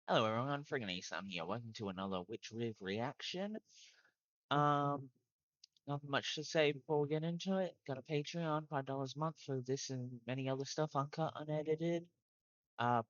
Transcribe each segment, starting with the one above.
Hello everyone, friggin' Ace, I'm here. Welcome to another Witchriv reaction. Um, Nothing much to say before we get into it. Got a Patreon, $5 a month for this and many other stuff, uncut, unedited.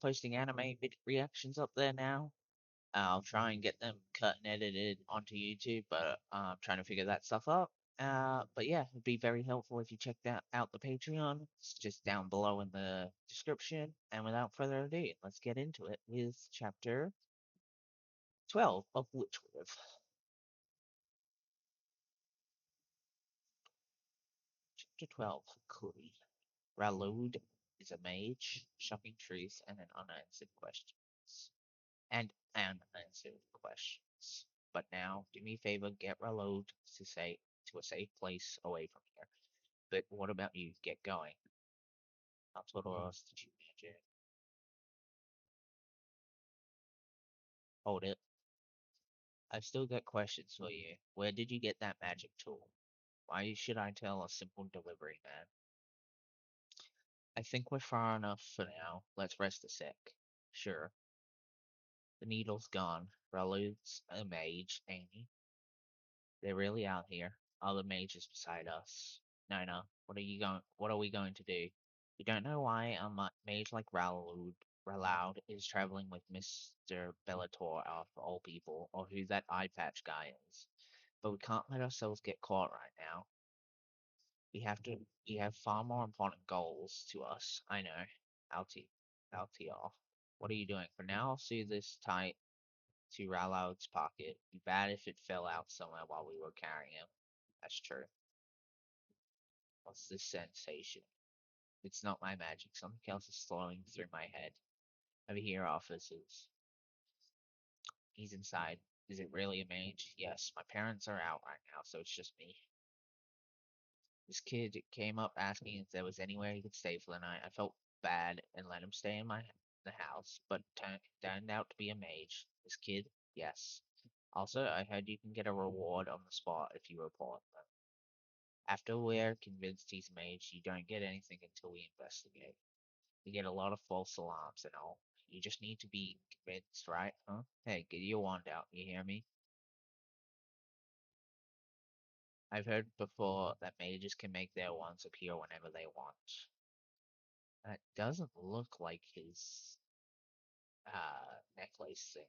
Posting anime reactions up there now. I'll try and get them cut and edited onto YouTube, but I'm trying to figure that stuff out. But yeah, it'd be very helpful if you checked out the Patreon. It's just down below in the description. And without further ado, let's get into it with chapter 12 of Witchriv. Chapter 12, Kuri. Ralud is a mage, shopping trees, and unanswered questions. But now, do me a favor, get Ralud to a safe place away from here. But what about you? Get going. What else did you magic? Hold it. I've still got questions for you. Where did you get that magic tool? Why should I tell a simple delivery man? I think we're far enough for now. Let's rest a sec. Sure. The needle's gone. Ralud's a mage, ain't he? They're really out here. Other mages beside us. No. What are we going to do? You don't know why a mage like Ralud is traveling with Mr. Bellator of all people, or who that eye patch guy is. But we can't let ourselves get caught right now. We have far more important goals to us. I know. LTR. What are you doing? For now, I'll see this tight to Ralloud's pocket. Be bad if it fell out somewhere while we were carrying him. That's true. What's this sensation? It's not my magic. Something else is flowing through my head. Over here, officers. He's inside. Is it really a mage? Yes, my parents are out right now, so it's just me. This kid came up asking if there was anywhere he could stay for the night. I felt bad and let him stay in the house, but turned out to be a mage. This kid, yes. Also, I heard you can get a reward on the spot if you report them. After we're convinced he's a mage, you don't get anything until we investigate. We get a lot of false alarms and all. You just need to be convinced, right? Huh? Hey, get your wand out. You hear me? I've heard before that mages can make their wands appear whenever they want. That doesn't look like his necklace thing.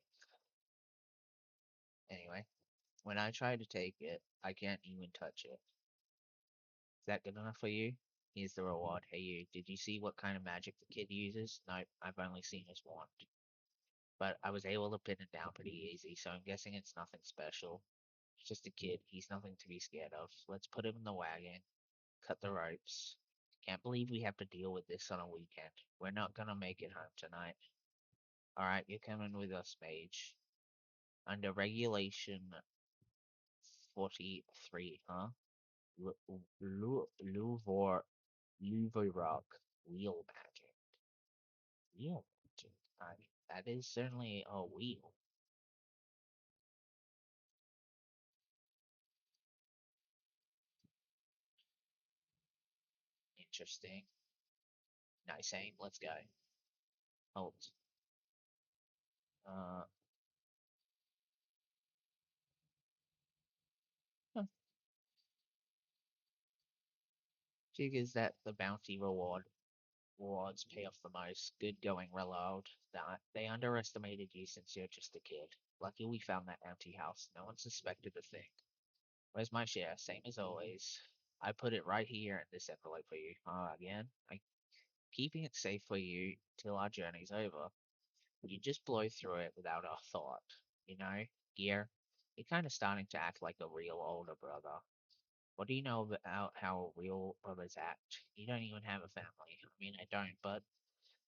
Anyway, when I try to take it, I can't even touch it. Is that good enough for you? Here's the reward. Hey you, did you see what kind of magic the kid uses? Nope, I've only seen his wand. But I was able to pin it down pretty easy, so I'm guessing it's nothing special. He's just a kid, he's nothing to be scared of. Let's put him in the wagon, cut the ropes. Can't believe we have to deal with this on a weekend. We're not gonna make it home tonight. Alright, you're coming with us, mage. Under regulation 43, huh? Luvor, Luvorok, wheel magic. Wheel magic? I mean, that is certainly a wheel. Interesting. Nice aim. Let's go. Hold. Uh, huh. Figures that the bounty rewards pay off the most. Good going, Reload. They underestimated you since you're just a kid. Lucky we found that empty house. No one suspected a thing. Where's my share? Same as always. I put it right here in this envelope for you. Again, I'm keeping it safe for you till our journey's over. You just blow through it without a thought. You know, Gear, you're kind of starting to act like a real older brother. What do you know about how real brothers act? You don't even have a family. I mean, I don't, but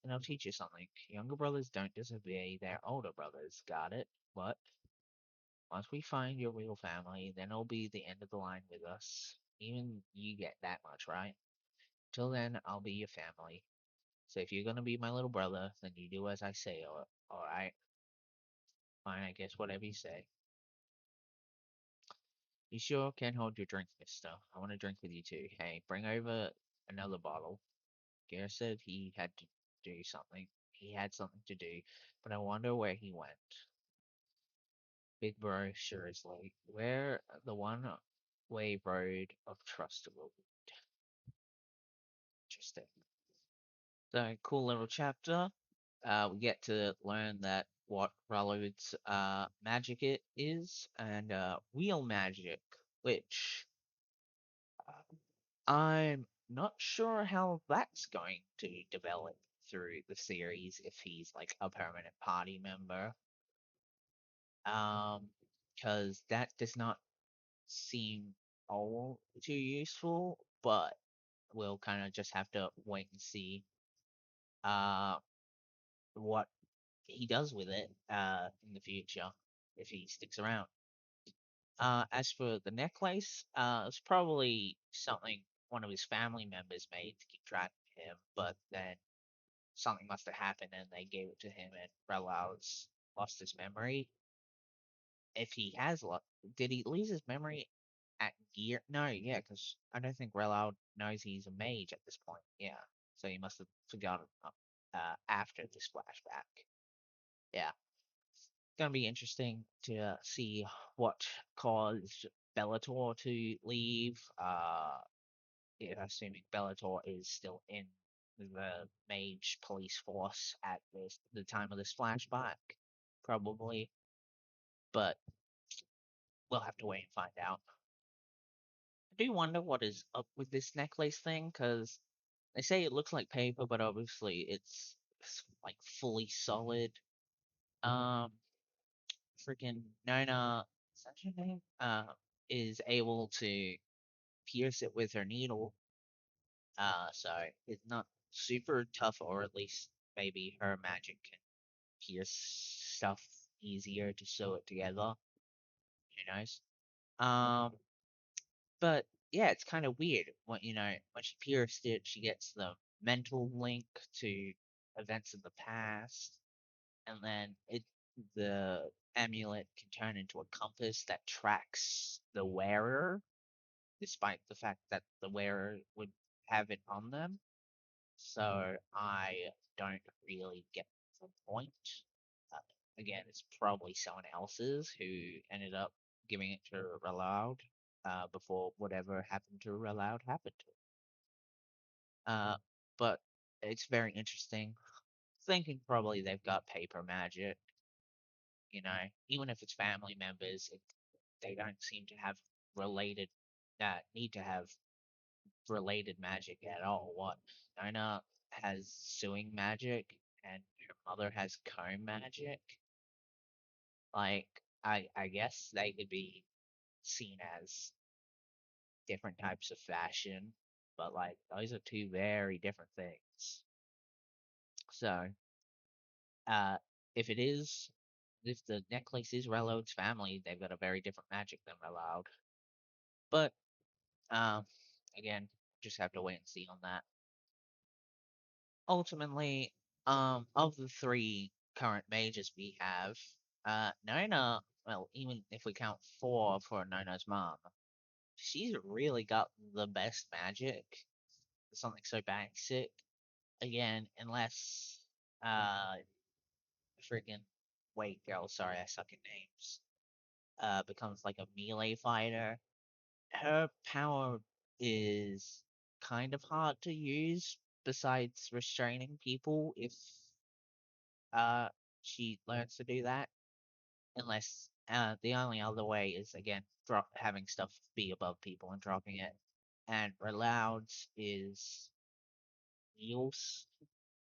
then I'll teach you something. Younger brothers don't disobey their older brothers. Got it? What? Once we find your real family, then it'll be the end of the line with us. Even you get that much, right? Till then, I'll be your family. So if you're gonna be my little brother, then you do as I say, alright? Fine, I guess whatever you say. You sure can hold your drink, mister. I want to drink with you too. Hey, bring over another bottle. Gare said he had to do something. he had something to do, but I wonder where he went. Big Bro sure is late. Where the one-way road of trust will lead. Interesting. So cool little chapter. We get to learn that what Rallard's magic it is, and real magic, which I'm not sure how that's going to develop through the series if he's like a permanent party member. Um, because that does not seem all too useful, but we'll kind of just have to wait and see uh what he does with it in the future if he sticks around. As for the necklace, it's probably something one of his family members made to keep track of him, but then something must have happened and they gave it to him and Rellaud's lost his memory. If he has lost, did he lose his memory at Gear? No, yeah, because I don't think Rellaud knows he's a mage at this point. Yeah, so he must have forgotten after this flashback. Yeah, gonna be interesting to see what caused Bellator to leave. Yeah, assuming Bellator is still in the mage police force at the time of this flashback, probably. But we'll have to wait and find out. I do wonder what is up with this necklace thing, because they say it looks like paper, but obviously it's like fully solid. Um, freaking Nona, is that her name? Is able to pierce it with her needle. So it's not super tough, or at least maybe her magic can pierce stuff easier to sew it together. Who knows? Um, but yeah, it's kind of weird. When she pierced it, she gets the mental link to events of the past, and then the amulet can turn into a compass that tracks the wearer, despite the fact that the wearer would have it on them. So I don't really get the point. Uh, Again, it's probably someone else's who ended up giving it to Reloud before whatever happened to Reloud happened to it. But it's very interesting. Thinking probably they've got paper magic, even if it's family members, they don't seem to have related, need to have related magic at all. What Nona has sewing magic and her mother has comb magic. Like I guess they could be seen as different types of fashion, but like those are two very different things. So uh if it is if the necklace is Reload's family, they've got a very different magic than Reload. But um again, just have to wait and see on that. Ultimately, of the three current mages we have, Nona, well, even if we count four for Nona's mom, she's really got the best magic. Something so basic. Again, unless, uh, freaking, wait, girl, sorry, I suck at names, becomes like a melee fighter. Her power is kind of hard to use besides restraining people if uh, she learns to do that, unless the only other way is again having stuff be above people and dropping it. And Reloud's is Eels,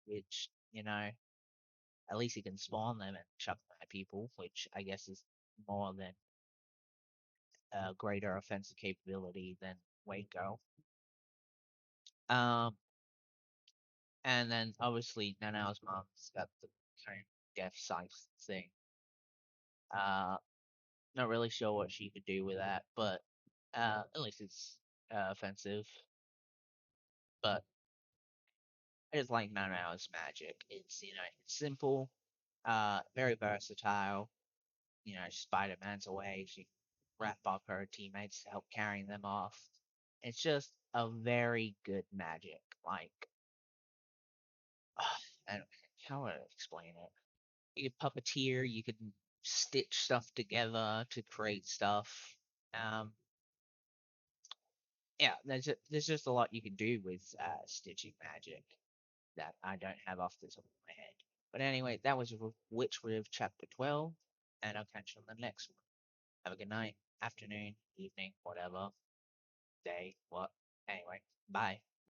which at least he can spawn them and chuck them at people, which I guess is more than a greater offensive capability than Waco. Um, and then obviously Nanao's mom's got the kind of death scythe thing. Uh, Not really sure what she could do with that, but at least it's offensive. But it's like none hours magic. It's it's simple, very versatile. Spider Man's away. She wrap up her teammates to help carrying them off. It's just a very good magic. Like, and how would I explain it? You puppeteer, you can stitch stuff together to create stuff. Um, yeah, there's just a lot you can do with stitching magic that I don't have off the top of my head. But anyway, that was Witchriv Chapter 12, and I'll catch you on the next one. Have a good night, afternoon, evening, whatever, day, what. Anyway, bye.